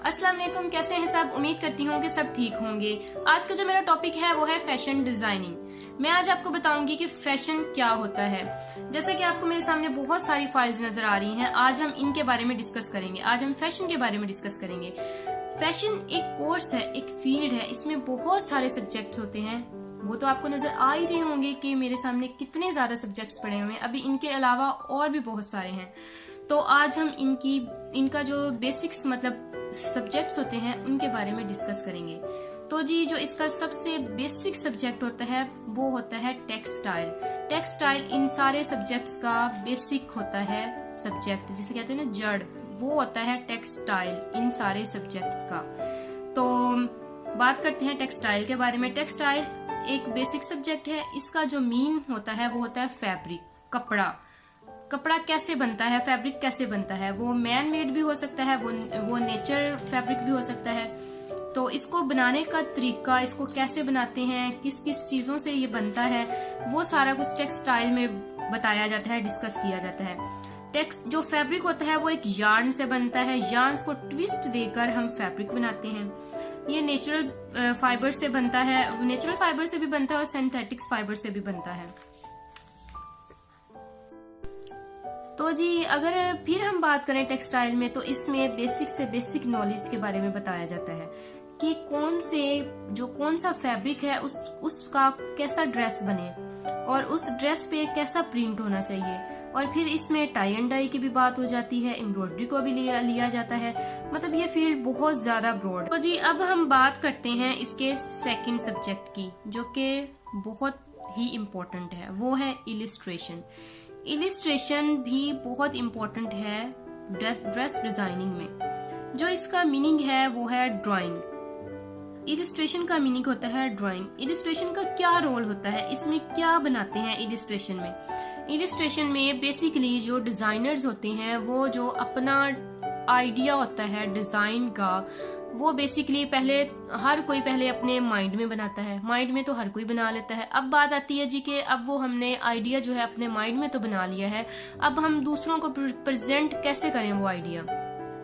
अस्सलाम वालेकुम, कैसे हैं सब। उम्मीद करती हूँ कि सब ठीक होंगे। आज का जो मेरा टॉपिक है वो है फैशन डिजाइनिंग। मैं आज आपको बताऊंगी कि फैशन क्या होता है। जैसा कि आपको मेरे सामने बहुत सारी फाइल्स नजर आ रही हैं, आज हम इनके बारे में डिस्कस करेंगे। आज हम फैशन के बारे में डिस्कस करेंगे। फैशन एक कोर्स है, एक फील्ड है, इसमें बहुत सारे सब्जेक्ट्स होते हैं। वो तो आपको नजर आ ही रहे होंगे कि मेरे सामने कितने ज्यादा सब्जेक्ट्स पड़े हुए हैं। अभी इनके अलावा और भी बहुत सारे हैं। तो आज हम इनका जो बेसिक्स मतलब सब्जेक्ट्स होते हैं उनके बारे में डिस्कस करेंगे। तो जी, जो इसका सबसे बेसिक सब्जेक्ट होता है वो होता है टेक्सटाइल। टेक्सटाइल इन सारे सब्जेक्ट्स का बेसिक होता है सब्जेक्ट, जिसे कहते हैं ना जड़, वो होता है टेक्सटाइल इन सारे सब्जेक्ट्स का। तो बात करते हैं टेक्सटाइल के बारे में। टेक्सटाइल एक बेसिक सब्जेक्ट है। इसका जो मीन होता है वो होता है फैब्रिक, कपड़ा। कपड़ा कैसे बनता है, फैब्रिक कैसे बनता है, वो मैन मेड भी हो सकता है, वो नेचर फैब्रिक भी हो सकता है। तो इसको बनाने का तरीका, इसको कैसे बनाते हैं, किस किस चीजों से ये बनता है, वो सारा कुछ टेक्सटाइल में बताया जाता है, डिस्कस किया जाता है। जो फैब्रिक होता है वो एक यार्न से बनता है। यार्न को ट्विस्ट देकर हम फैब्रिक बनाते हैं। ये नेचुरल फाइबर से बनता है, नेचुरल फाइबर से भी बनता है और सिंथेटिक्स फाइबर से भी बनता है। तो जी, अगर फिर हम बात करें टेक्सटाइल में, तो इसमें बेसिक से बेसिक नॉलेज के बारे में बताया जाता है कि कौन सा फैब्रिक है उसका कैसा ड्रेस बने और उस ड्रेस पे कैसा प्रिंट होना चाहिए। और फिर इसमें टाई एंड डाई की भी बात हो जाती है, एम्ब्रॉयडरी को भी लिया जाता है। मतलब ये फील्ड बहुत ज्यादा ब्रॉड। तो जी, अब हम बात करते हैं इसके सेकंड सब्जेक्ट की, जो कि बहुत ही इम्पोर्टेंट है, वो है इलिस्ट्रेशन। इलिस्ट्रेशन भी बहुत इम्पोर्टेंट है ड्रेस डिजाइनिंग में। जो इसका मीनिंग है वो है ड्राइंग। इलिस्ट्रेशन का मीनिंग होता है ड्राइंग। इलिस्ट्रेशन का क्या रोल होता है, इसमें क्या बनाते हैं इलिस्ट्रेशन में। इलिस्ट्रेशन में बेसिकली जो डिजाइनर्स होते हैं, वो जो अपना आइडिया होता है डिजाइन का, वो बेसिकली हर कोई पहले अपने माइंड में बनाता है। माइंड में तो हर कोई बना लेता है। अब बात आती है जी कि अब वो हमने आइडिया जो है अपने माइंड में तो बना लिया है, अब हम दूसरों को प्रेजेंट कैसे करें, वो आइडिया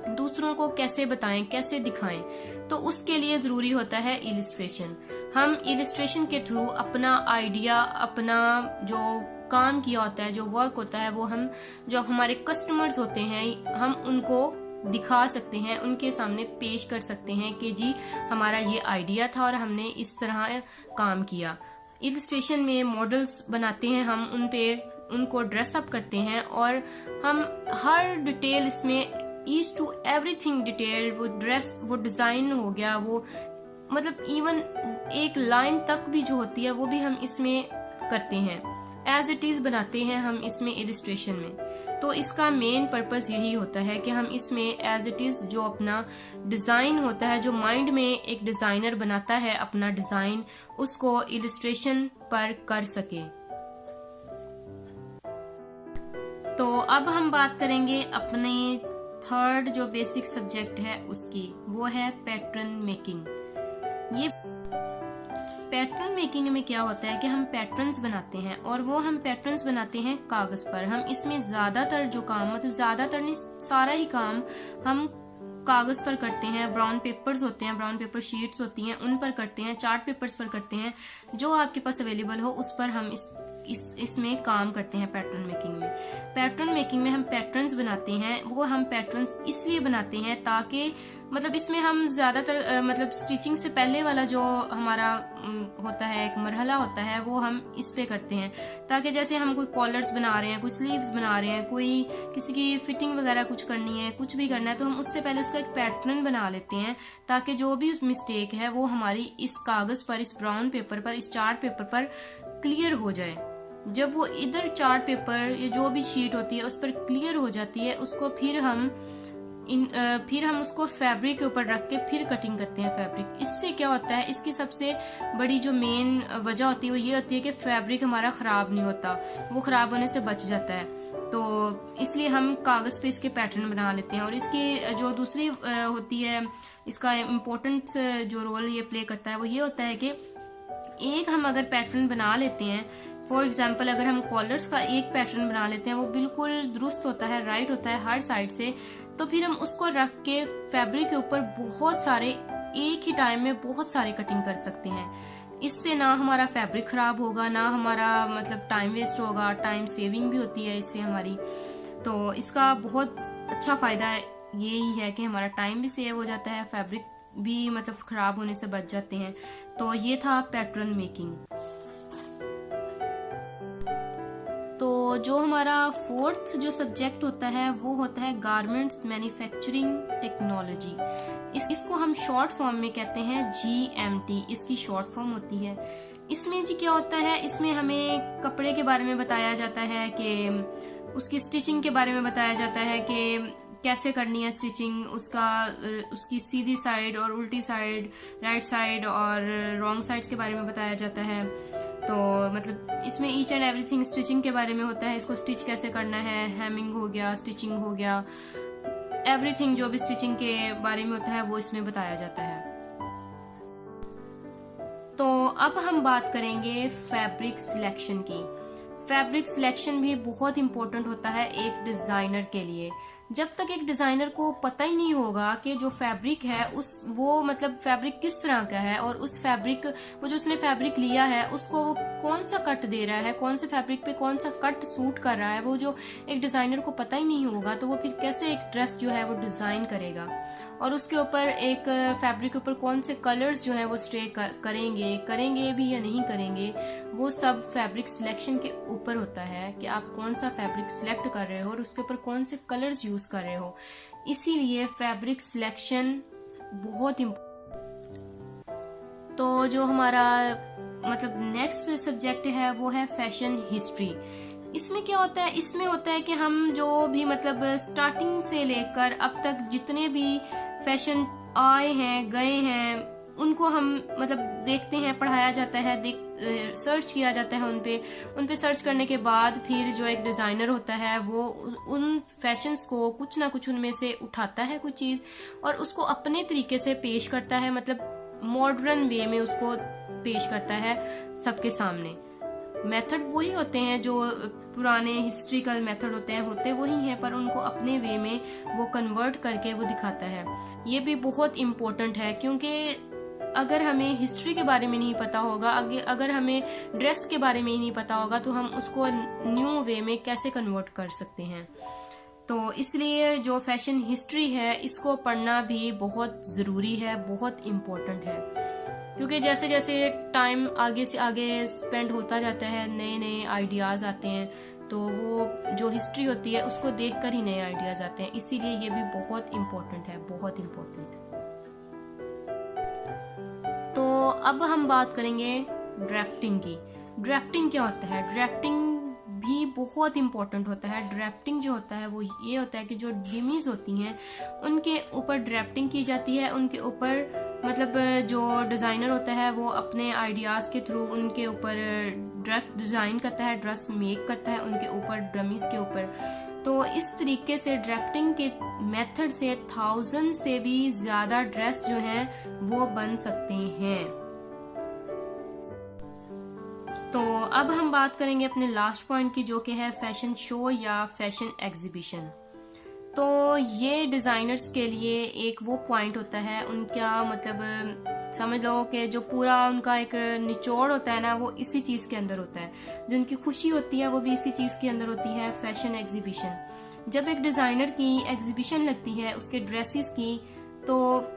दूसरों को कैसे बताएं, कैसे दिखाएं। तो उसके लिए जरूरी होता है इलिस्ट्रेशन। हम इलिस्ट्रेशन के थ्रू अपना आइडिया, अपना जो काम किया होता है, जो वर्क होता है, वो हम जो हमारे कस्टमर्स होते हैं, हम उनको दिखा सकते हैं, उनके सामने पेश कर सकते हैं कि जी हमारा ये आइडिया था और हमने इस तरह काम किया। इलिस्ट्रेशन में मॉडल्स बनाते हैं, हम उनको ड्रेसअप करते हैं और हम हर डिटेल इसमें, ईच टू एवरीथिंग डिटेल, वो ड्रेस, वो डिजाइन हो गया, वो मतलब इवन एक लाइन तक भी जो होती है वो भी हम इसमें करते हैं, एज इट इज बनाते हैं हम इसमें इलिस्ट्रेशन में। तो इसका मेन पर्पस यही होता है कि हम इसमें एज इट इज जो अपना डिजाइन होता है, जो माइंड में एक डिजाइनर बनाता है अपना डिजाइन, उसको इलिस्ट्रेशन पर कर सके। तो अब हम बात करेंगे अपने थर्ड जो बेसिक सब्जेक्ट है उसकी, वो है पैटर्न मेकिंग। ये पैटर्न मेकिंग में क्या होता है कि हम पैटर्न्स बनाते हैं और वो हम पैटर्न्स बनाते हैं कागज पर। हम इसमें ज्यादातर जो काम, मतलब ज्यादातर नहीं, सारा ही काम हम कागज पर करते हैं। ब्राउन पेपर्स होते हैं, ब्राउन पेपर शीट्स होती हैं, उन पर करते हैं, चार्ट पेपर्स पर करते हैं, जो आपके पास अवेलेबल हो उस पर हम इसमें काम करते हैं पैटर्न मेकिंग में। पैटर्न मेकिंग में हम पैटर्न्स बनाते हैं। वो हम पैटर्न्स इसलिए बनाते हैं ताकि मतलब इसमें हम ज्यादातर मतलब स्टिचिंग से पहले वाला जो हमारा होता है, एक मरहला होता है, वो हम इस पे करते हैं, ताकि जैसे हम कोई कॉलर्स बना रहे हैं, कोई स्लीव्स बना रहे हैं, कोई किसी की फिटिंग वगैरह कुछ करनी है, कुछ भी करना है, तो हम उससे पहले उसका एक पैटर्न बना लेते हैं, ताकि जो भी उस मिस्टेक है वो हमारी इस कागज पर, इस ब्राउन पेपर पर, इस चार्ट पेपर पर क्लियर हो जाए। जब वो इधर चार्ट पेपर या जो भी शीट होती है उस पर क्लियर हो जाती है, उसको फिर हम उसको फैब्रिक के ऊपर रख के फिर कटिंग करते हैं फैब्रिक। इससे क्या होता है, इसकी सबसे बड़ी जो मेन वजह होती है वो ये होती है कि फैब्रिक हमारा खराब नहीं होता, वो खराब होने से बच जाता है। तो इसलिए हम कागज पे इसके पैटर्न बना लेते हैं। और इसकी जो दूसरी होती है, इसका इम्पोर्टेंट जो रोल ये प्ले करता है वो ये होता है कि एक हम अगर पैटर्न बना लेते हैं, फॉर एग्जाम्पल अगर हम कॉलर्स का एक पैटर्न बना लेते हैं, वो बिल्कुल दुरुस्त होता है, राइट होता है हर साइड से, तो फिर हम उसको रख के फैब्रिक के ऊपर बहुत सारे एक ही टाइम में बहुत सारे कटिंग कर सकते हैं। इससे ना हमारा फैब्रिक खराब होगा, ना हमारा मतलब टाइम वेस्ट होगा, टाइम सेविंग भी होती है इससे हमारी। तो इसका बहुत अच्छा फायदा यही है कि हमारा टाइम भी सेव हो जाता है, फैब्रिक भी मतलब खराब होने से बच जाते हैं। तो ये था पैटर्न मेकिंग। तो जो हमारा फोर्थ जो सब्जेक्ट होता है वो होता है गारमेंट्स मैन्युफैक्चरिंग टेक्नोलॉजी। इसको हम शॉर्ट फॉर्म में कहते हैं GMT, इसकी शॉर्ट फॉर्म होती है। इसमें जी क्या होता है, इसमें हमें कपड़े के बारे में बताया जाता है कि उसकी स्टिचिंग के बारे में बताया जाता है कि कैसे करनी है स्टिचिंग, उसकी सीधी साइड और उल्टी साइड, राइट साइड और रॉन्ग साइड्स के बारे में बताया जाता है। तो मतलब इसमें ईच एंड एवरीथिंग स्टिचिंग के बारे में होता है, इसको स्टिच कैसे करना है, हेमिंग हो गया, स्टिचिंग हो गया, एवरीथिंग जो भी स्टिचिंग के बारे में होता है वो इसमें बताया जाता है। तो अब हम बात करेंगे फैब्रिक सिलेक्शन की। फैब्रिक सिलेक्शन भी बहुत इंपॉर्टेंट होता है एक डिजाइनर के लिए। जब तक एक डिजाइनर को पता ही नहीं होगा कि जो फैब्रिक है वो मतलब फैब्रिक किस तरह का है, और उस फैब्रिक वो जो उसने फैब्रिक लिया है उसको वो कौन सा कट दे रहा है, कौन से फैब्रिक पे कौन सा कट सूट कर रहा है, वो जो एक डिजाइनर को पता ही नहीं होगा तो वो फिर कैसे एक ड्रेस जो है वो डिजाइन करेगा, और उसके ऊपर एक फैब्रिक के ऊपर कौन से कलर्स जो है वो स्टे करेंगे भी या नहीं करेंगे, वो सब फैब्रिक सिलेक्शन के ऊपर होता है कि आप कौन सा फैब्रिक सिलेक्ट कर रहे हो और उसके ऊपर कौन से कलर्स यूज कर रहे हो। इसीलिए फैब्रिक सिलेक्शन बहुत तो जो हमारा मतलब नेक्स्ट सब्जेक्ट है वो है फैशन हिस्ट्री। इसमें क्या होता है, इसमें होता है कि हम जो भी मतलब स्टार्टिंग से लेकर अब तक जितने भी फैशन आए हैं गए हैं उनको हम मतलब देखते हैं, पढ़ाया जाता है, सर्च किया जाता है उन पे सर्च करने के बाद फिर जो एक डिजाइनर होता है वो उन फैशंस को कुछ ना कुछ उनमें से उठाता है कुछ चीज और उसको अपने तरीके से पेश करता है, मतलब मॉडर्न वे में उसको पेश करता है सबके सामने। मेथड वही होते हैं जो पुराने हिस्ट्रिकल मेथड होते वही हैं, पर उनको अपने वे में वो कन्वर्ट करके वो दिखाता है। ये भी बहुत इम्पोर्टेंट है क्योंकि अगर हमें हिस्ट्री के बारे में नहीं पता होगा, अगर हमें ड्रेस के बारे में ही नहीं पता होगा तो हम उसको न्यू वे में कैसे कन्वर्ट कर सकते हैं। तो इसलिए जो फैशन हिस्ट्री है इसको पढ़ना भी बहुत जरूरी है, बहुत इम्पोर्टेंट है, क्योंकि जैसे जैसे टाइम आगे से आगे स्पेंड होता जाता है नए नए आइडियाज आते हैं, तो वो जो हिस्ट्री होती है उसको देखकर ही नए आइडियाज आते हैं। इसीलिए ये भी बहुत इम्पोर्टेंट है, बहुत इम्पोर्टेंट। तो अब हम बात करेंगे ड्राफ्टिंग की। ड्राफ्टिंग क्या होता है? ड्राफ्टिंग भी बहुत इम्पोर्टेंट होता है। ड्राफ्टिंग जो होता है वो ये होता है कि जो डिमीज होती हैं उनके ऊपर ड्राफ्टिंग की जाती है, उनके ऊपर मतलब जो डिजाइनर होता है वो अपने आइडियाज के थ्रू उनके ऊपर ड्रेस डिजाइन करता है, ड्रेस मेक करता है उनके ऊपर, डमीज के ऊपर। तो इस तरीके से ड्राफ्टिंग के मेथड से 1000 से भी ज्यादा ड्रेस जो है वो बन सकते हैं। तो अब हम बात करेंगे अपने लास्ट पॉइंट की, जो कि है फैशन शो या फैशन एग्जीबिशन। तो ये डिजाइनर्स के लिए एक वो पॉइंट होता है, उनका मतलब समझ लो कि जो पूरा उनका एक निचोड़ होता है ना वो इसी चीज के अंदर होता है, जो उनकी खुशी होती है वो भी इसी चीज के अंदर होती है, फैशन एग्जीबिशन। जब एक डिजाइनर की एग्जीबिशन लगती है उसके ड्रेसेस की, तो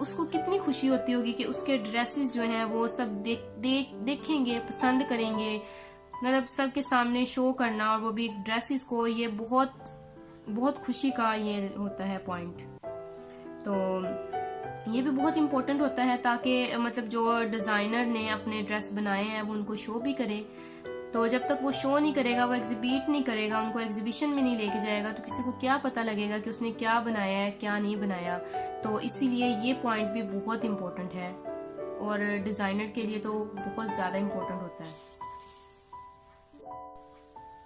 उसको कितनी खुशी होती होगी कि उसके ड्रेसेस जो हैं वो सब देखेंगे, पसंद करेंगे, मतलब सबके सामने शो करना, और वो भी ड्रेसेस को, ये बहुत बहुत खुशी का ये होता है पॉइंट। तो ये भी बहुत इम्पोर्टेंट होता है ताकि मतलब जो डिजाइनर ने अपने ड्रेस बनाए हैं वो उनको शो भी करे। तो जब तक वो शो नहीं करेगा, वो एग्जिबिट नहीं करेगा, उनको एग्जीबिशन में नहीं लेके जाएगा, तो किसी को क्या पता लगेगा कि उसने क्या बनाया है क्या नहीं बनाया। तो इसीलिए ये पॉइंट भी बहुत इम्पोर्टेंट है और डिजाइनर के लिए तो बहुत ज्यादा इम्पोर्टेंट होता है।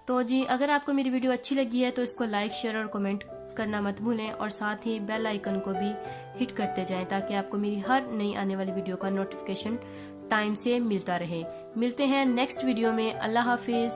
तो जी अगर आपको मेरी वीडियो अच्छी लगी है तो इसको लाइक, शेयर और कमेंट करना मत भूलें, और साथ ही बेल आइकन को भी हिट करते जाएं ताकि आपको मेरी हर नई आने वाली वीडियो का नोटिफिकेशन टाइम से मिलता रहे। मिलते हैं नेक्स्ट वीडियो में। अल्लाह हाफिज।